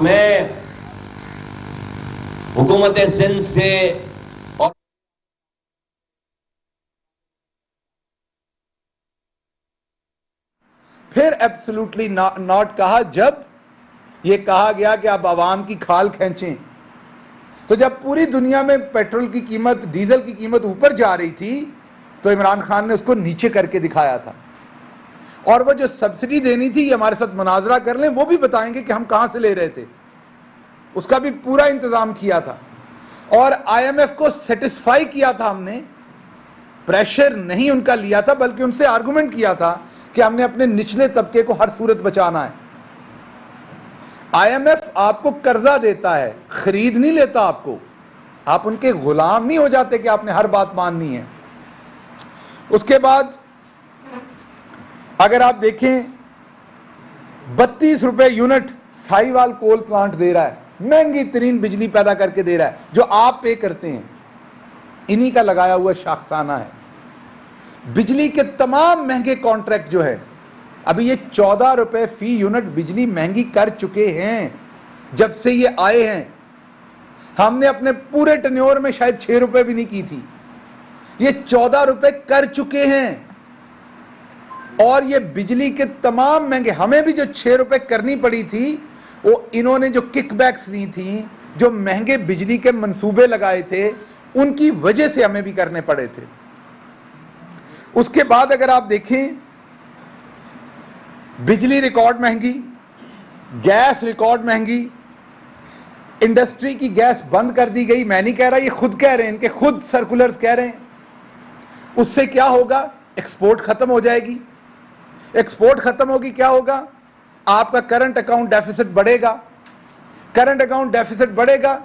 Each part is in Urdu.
میں حکومت سندھ سے اور پھر ایبسلوٹلی ناٹ کہا جب یہ کہا گیا کہ اب عوام کی کھال کھینچیں. تو جب پوری دنیا میں پیٹرول کی قیمت، ڈیزل کی قیمت اوپر جا رہی تھی تو عمران خان نے اس کو نیچے کر کے دکھایا تھا. اور وہ جو سبسڈی دینی تھی، یہ ہمارے ساتھ مناظرہ کر لیں، وہ بھی بتائیں گے کہ ہم کہاں سے لے رہے تھے. اس کا بھی پورا انتظام کیا تھا اور آئی ایم ایف کو سیٹسفائی کیا تھا. ہم نے پریشر نہیں ان کا لیا تھا، بلکہ ان سے آرگومنٹ کیا تھا کہ ہم نے اپنے نچلے طبقے کو ہر صورت بچانا ہے. آئی ایم ایف آپ کو قرضہ دیتا ہے، خرید نہیں لیتا آپ کو. آپ ان کے غلام نہیں ہو جاتے کہ آپ نے ہر بات ماننی ہے. اس کے بعد اگر آپ دیکھیں 32 روپے یونٹ ساہیوال کول پلانٹ دے رہا ہے، مہنگی ترین بجلی پیدا کر کے دے رہا ہے، جو آپ پے کرتے ہیں انہی کا لگایا ہوا شاخسانہ ہے. بجلی کے تمام مہنگے کانٹریکٹ جو ہے، ابھی یہ 14 روپے فی یونٹ بجلی مہنگی کر چکے ہیں جب سے یہ آئے ہیں. ہم نے اپنے پورے ٹینیور میں شاید 6 روپے بھی نہیں کی تھی، یہ 14 روپے کر چکے ہیں. اور یہ بجلی کے تمام مہنگے، ہمیں بھی جو 6 روپے کرنی پڑی تھی، وہ انہوں نے جو کک بیکس لی تھیں، جو مہنگے بجلی کے منصوبے لگائے تھے، ان کی وجہ سے ہمیں بھی کرنے پڑے تھے. اس کے بعد اگر آپ دیکھیں بجلی ریکارڈ مہنگی، گیس ریکارڈ مہنگی، انڈسٹری کی گیس بند کر دی گئی. میں نہیں کہہ رہا، یہ خود کہہ رہے ہیں، ان کے خود سرکولرز کہہ رہے ہیں. اس سے کیا ہوگا؟ ایکسپورٹ ختم ہو جائے گی. ایکسپورٹ ختم ہوگی، کیا ہوگا؟ آپ کا کرنٹ اکاؤنٹ ڈیفیسٹ بڑھے گا. کرنٹ اکاؤنٹ ڈیفیسٹ بڑھے گا،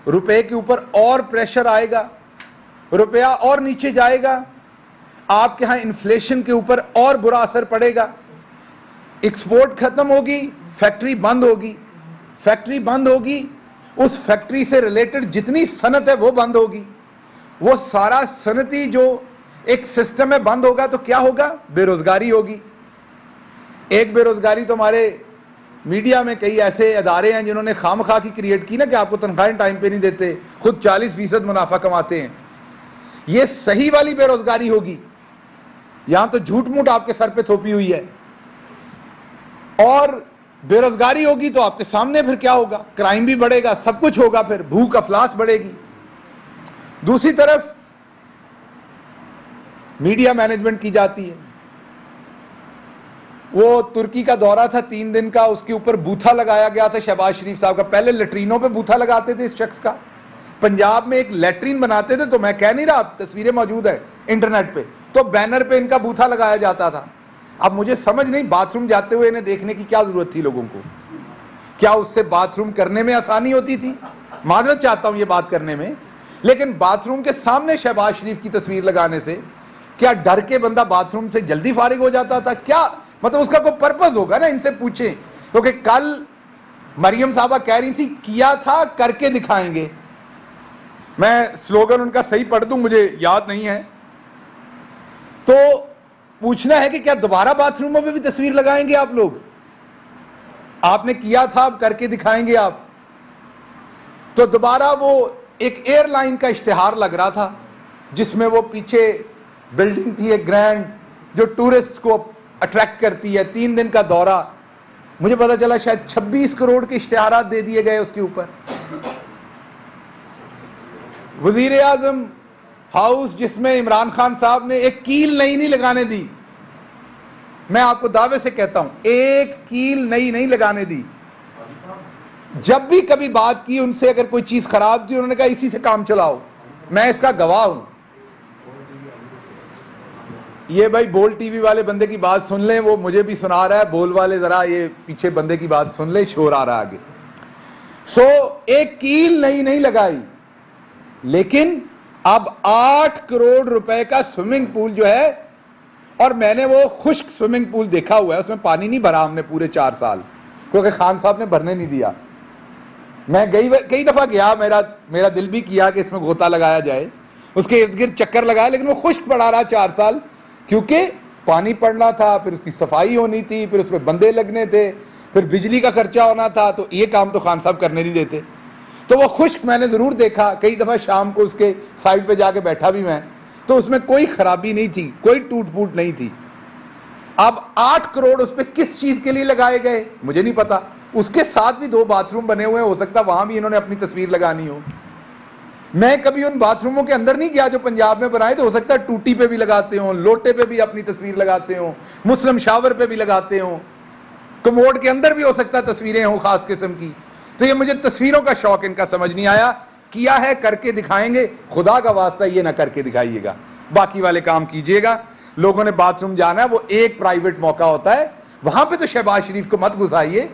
روپے کے اوپر اور پریشر آئے گا، روپیہ اور نیچے جائے گا. آپ کے ہاں انفلیشن کے اوپر اور برا اثر پڑے گا. ایکسپورٹ ختم ہوگی، فیکٹری بند ہوگی. فیکٹری بند ہوگی، اس فیکٹری سے ریلیٹڈ جتنی صنعت ہے وہ بند ہوگی. وہ سارا صنعتی جو ایک سسٹم میں بند ہوگا تو کیا ہوگا؟ بے روزگاری ہوگی. ایک بے روزگاری تو ہمارے میڈیا میں کئی ایسے ادارے ہیں جنہوں نے خام خواہ کی کریٹ کی نا، کہ آپ کو تنخواہیں ٹائم پہ نہیں دیتے، خود 40% منافع کماتے ہیں. یہ صحیح والی بے روزگاری ہوگی. یہاں تو جھوٹ موٹ آپ کے سر پہ تھوپی ہوئی ہے. اور بے روزگاری ہوگی تو آپ کے سامنے پھر کیا ہوگا؟ کرائم بھی بڑھے گا، سب کچھ ہوگا، پھر بھوک افلاس بڑھے گی. دوسری طرف میڈیا مینجمنٹ کی جاتی ہے. وہ ترکی کا دورہ تھا 3 دن کا، اس کے اوپر بوتھا لگایا گیا تھا شہباز شریف صاحب کا. پہلے لیٹرینوں پہ بوتھا لگاتے تھے اس شخص کا. پنجاب میں ایک لیٹرین بناتے تھے، تو میں کہہ نہیں رہا، تصویریں موجود ہیں انٹرنیٹ پہ، تو بینر پہ ان کا بوتھا لگایا جاتا تھا. اب مجھے سمجھ نہیں، باتھ روم جاتے ہوئے انہیں دیکھنے کی کیا ضرورت تھی لوگوں کو؟ کیا اس سے باتھ روم کرنے میں آسانی ہوتی تھی؟ معذرت چاہتا ہوں یہ بات کرنے میں، لیکن باتھ روم کے سامنے شہباز شریف کی تصویر لگانے سے کیا ڈر کے بندہ باتھ روم سے جلدی فارغ ہو جاتا تھا؟ کیا مطلب اس کا کوئی پرپز ہوگا نا، ان سے پوچھیں. کیونکہ کل مریم صاحبہ کہہ رہی تھی کیا تھا کر کے دکھائیں گے. میں سلوگن ان کا صحیح پڑھ دوں، مجھے یاد نہیں ہے. تو پوچھنا ہے کہ کیا دوبارہ باتھ روموں میں بھی تصویر لگائیں گے آپ لوگ؟ آپ نے کیا تھا، اب کر کے دکھائیں گے آپ. تو دوبارہ وہ ایک ایئر لائن کا اشتہار لگ رہا تھا، جس میں وہ پیچھے بلڈنگ تھی ایک گرینڈ، جو ٹورسٹ کو اٹریکٹ کرتی ہے. 3 دن کا دورہ، مجھے پتا چلا شاید 26 کروڑ کے اشتہارات دے دیے گئے اس کے اوپر. وزیر اعظم ہاؤس جس میں عمران خان صاحب نے ایک کیل نئی نہیں لگانے دی. میں آپ کو دعوے سے کہتا ہوں، ایک کیل نئی نہیں لگانے دی. جب بھی کبھی بات کی ان سے، اگر کوئی چیز خراب تھی انہوں نے کہا اسی سے کام چلاؤ. میں اس کا گواہ ہوں. یہ بھائی بول ٹی وی والے بندے کی بات سن لیں، وہ مجھے بھی سنا رہا ہے. بول والے ذرا یہ پیچھے بندے کی بات سن لیں، شور آ رہا ہے آگے. ایک کیل نئی نہیں لگائی، لیکن اب 8 کروڑ روپے کا سوئمنگ پول جو ہے، اور میں نے وہ خشک سوئمنگ پول دیکھا ہوا ہے، اس میں پانی نہیں بھرا ہم نے پورے 4 سال، کیونکہ خان صاحب نے بھرنے نہیں دیا. میں کئی دفعہ گیا، میرا دل بھی کیا کہ اس میں غوطہ لگایا جائے، اس کے ارد گرد چکر لگایا، لیکن وہ خشک پڑا رہا 4 سال، کیونکہ پانی پڑنا تھا، پھر اس کی صفائی ہونی تھی، پھر اس میں بندے لگنے تھے. پھر بجلی کا خرچہ ہونا تھا تو یہ کام تو خان صاحب کرنے نہیں دیتے. تو وہ خشک میں نے ضرور دیکھا, کئی دفعہ شام کو اس کے سائڈ پہ جا کے بیٹھا بھی میں, تو اس میں کوئی خرابی نہیں تھی, کوئی ٹوٹ پھوٹ نہیں تھی. اب 8 کروڑ اس پہ کس چیز کے لیے لگائے گئے مجھے نہیں پتا. اس کے ساتھ بھی 2 باتھ روم بنے ہوئے ہیں, ہو سکتا وہاں بھی انہوں نے اپنی تصویر لگانی ہو. میں کبھی ان باتھ روموں کے اندر نہیں گیا جو پنجاب میں بنائے, تو ہو سکتا ہے ٹوٹی پہ بھی لگاتے ہوں, لوٹے پہ بھی اپنی تصویر لگاتے ہوں, مسلم شاور پہ بھی لگاتے ہوں, کموڈ کے اندر بھی ہو سکتا ہے تصویریں ہوں خاص قسم کی. تو یہ مجھے تصویروں کا شوق ان کا سمجھ نہیں آیا. کیا ہے کر کے دکھائیں گے, خدا کا واسطہ یہ نہ کر کے دکھائیے گا, باقی والے کام کیجئے گا. لوگوں نے باتھ روم جانا ہے, وہ ایک پرائیویٹ موقع ہوتا ہے, وہاں پہ تو شہباز شریف کو مت گھسائیے.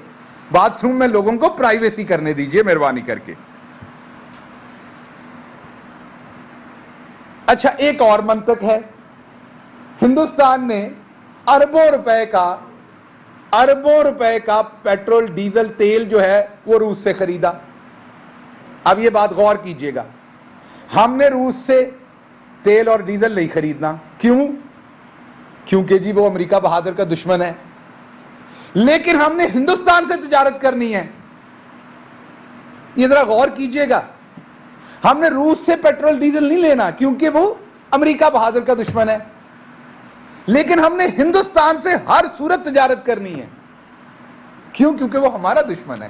باتھ روم میں لوگوں کو پرائیویسی کرنے دیجئے مہربانی کر کے. اچھا, ایک اور منطق ہے, ہندوستان نے اربوں روپے کا پیٹرول ڈیزل تیل جو ہے وہ روس سے خریدا. اب یہ بات غور کیجئے گا, ہم نے روس سے تیل اور ڈیزل نہیں خریدنا. کیوں؟ کیونکہ جی وہ امریکہ بہادر کا دشمن ہے. لیکن ہم نے ہندوستان سے تجارت کرنی ہے. یہ ذرا غور کیجئے گا, ہم نے روس سے پیٹرول ڈیزل نہیں لینا کیونکہ وہ امریکہ بہادر کا دشمن ہے, لیکن ہم نے ہندوستان سے ہر صورت تجارت کرنی ہے. کیوں؟ کیونکہ وہ ہمارا دشمن ہے.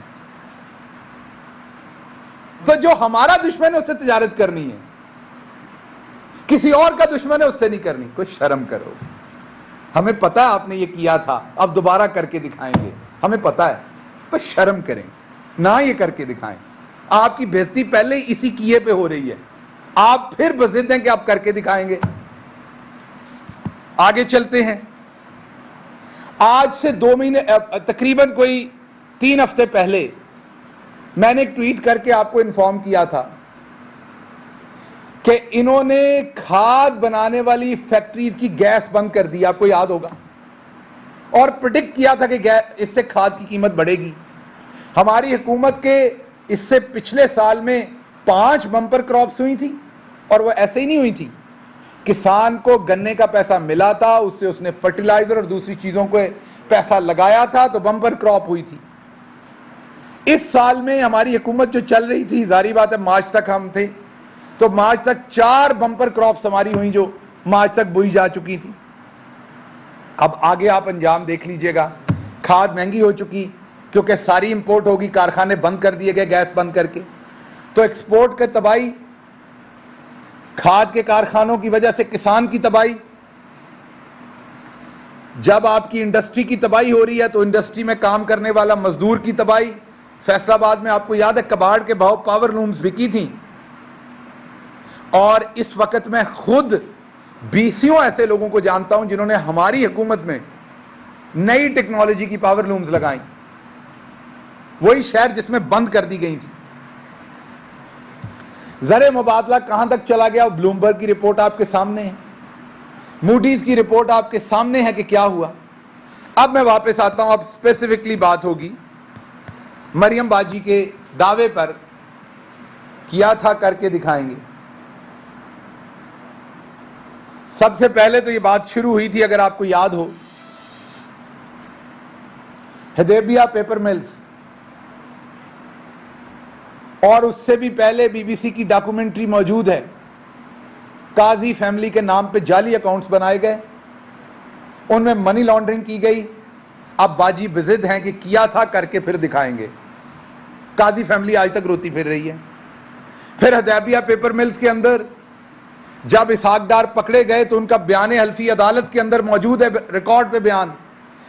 تو جو ہمارا دشمن ہے اس سے تجارت کرنی ہے, کسی اور کا دشمن ہے اس سے نہیں کرنی. کوئی شرم کرو. ہمیں پتا ہے آپ نے یہ کیا تھا, اب دوبارہ کر کے دکھائیں گے, ہمیں پتا ہے, پر شرم کریں, نہ یہ کر کے دکھائیں. آپ کی بےزتی پہلے ہی اسی کیے پہ ہو رہی ہے, آپ پھر بضد ہیں کہ آپ کر کے دکھائیں گے. آگے چلتے ہیں. آج سے 2 مہینے, تقریباً کوئی 3 ہفتے پہلے میں نے ایک ٹویٹ کر کے آپ کو انفارم کیا تھا کہ انہوں نے کھاد بنانے والی فیکٹریز کی گیس بند کر دی. آپ کو یاد ہوگا, اور پریڈکٹ کیا تھا کہ اس سے کھاد کی قیمت بڑھے گی. ہماری حکومت کے اس سے پچھلے سال میں 5 بمپر کراپس ہوئی تھی, اور وہ ایسے ہی نہیں ہوئی تھی. کسان کو گنے کا پیسہ ملا تھا, اس سے اس نے فرٹیلائزر اور دوسری چیزوں کو پیسہ لگایا تھا, تو بمپر کراپ ہوئی تھی. اس سال میں ہماری حکومت جو چل رہی تھی, ظاہری بات ہے مارچ تک ہم تھے, تو مارچ تک 4 بمپر کراپس ہماری ہوئی جو مارچ تک بوئی جا چکی تھی. اب آگے آپ انجام دیکھ لیجئے گا. کھاد مہنگی ہو چکی کیونکہ ساری امپورٹ ہوگی, کارخانے بند کر دیے گئے گیس بند کر کے, تو ایکسپورٹ کی تباہی, کھاد کے کارخانوں کی وجہ سے کسان کی تباہی. جب آپ کی انڈسٹری کی تباہی ہو رہی ہے تو انڈسٹری میں کام کرنے والا مزدور کی تباہی. فیصل آباد میں آپ کو یاد ہے کباڑ کے بھاؤ پاور لومز بکی تھیں, اور اس وقت میں خود 20 ایسے لوگوں کو جانتا ہوں جنہوں نے ہماری حکومت میں نئی ٹیکنالوجی کی پاور لومز لگائیں, وہی شہر جس میں بند کر دی گئی تھی. زر مبادلہ کہاں تک چلا گیا, بلومبرگ کی رپورٹ آپ کے سامنے ہے, موڈیز کی رپورٹ آپ کے سامنے ہے کہ کیا ہوا. اب میں واپس آتا ہوں, اب اسپیسیفکلی بات ہوگی مریم باجی کے دعوے پر, کیا تھا کر کے دکھائیں گے. سب سے پہلے تو یہ بات شروع ہوئی تھی, اگر آپ کو یاد ہو, حدیبیہ پیپر ملز, اور اس سے بھی پہلے بی بی سی کی ڈاکومنٹری موجود ہے, قاضی فیملی کے نام پہ جعلی اکاؤنٹس بنائے گئے, ان میں منی لانڈرنگ کی گئی. اب باجی بضد ہیں کہ کیا تھا کر کے پھر دکھائیں گے. قاضی فیملی آج تک روتی پھر رہی ہے. پھر حدیبیہ پیپر ملز کے اندر جب اسحاق ڈار پکڑے گئے تو ان کا بیان حلفی عدالت کے اندر موجود ہے, ریکارڈ پہ بیان,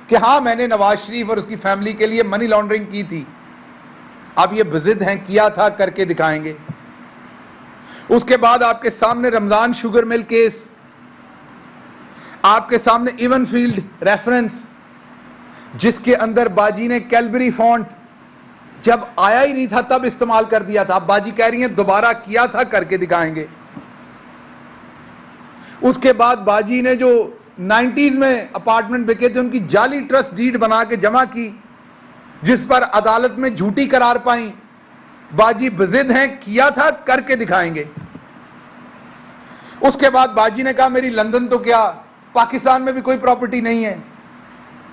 کہ ہاں میں نے نواز شریف اور اس کی فیملی کے لیے منی لانڈرنگ کی تھی. اب یہ بضد ہیں, کیا تھا کر کے دکھائیں گے. اس کے بعد آپ کے سامنے رمضان شوگر مل کیس, آپ کے سامنے ایون فیلڈ ریفرنس, جس کے اندر باجی نے کیلبری فونٹ جب آیا ہی نہیں تھا تب استعمال کر دیا تھا. اب باجی کہہ رہی ہیں دوبارہ کیا تھا کر کے دکھائیں گے. اس کے بعد باجی نے جو 90s میں اپارٹمنٹ بکے تھے ان کی جعلی ٹرسٹ ڈیڈ بنا کے جمع کی, جس پر عدالت میں جھوٹی قرار پائیں. باجی بضد ہیں, کیا تھا کر کے دکھائیں گے. اس کے بعد باجی نے کہا میری لندن تو کیا پاکستان میں بھی کوئی پراپرٹی نہیں ہے.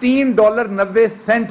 $3.90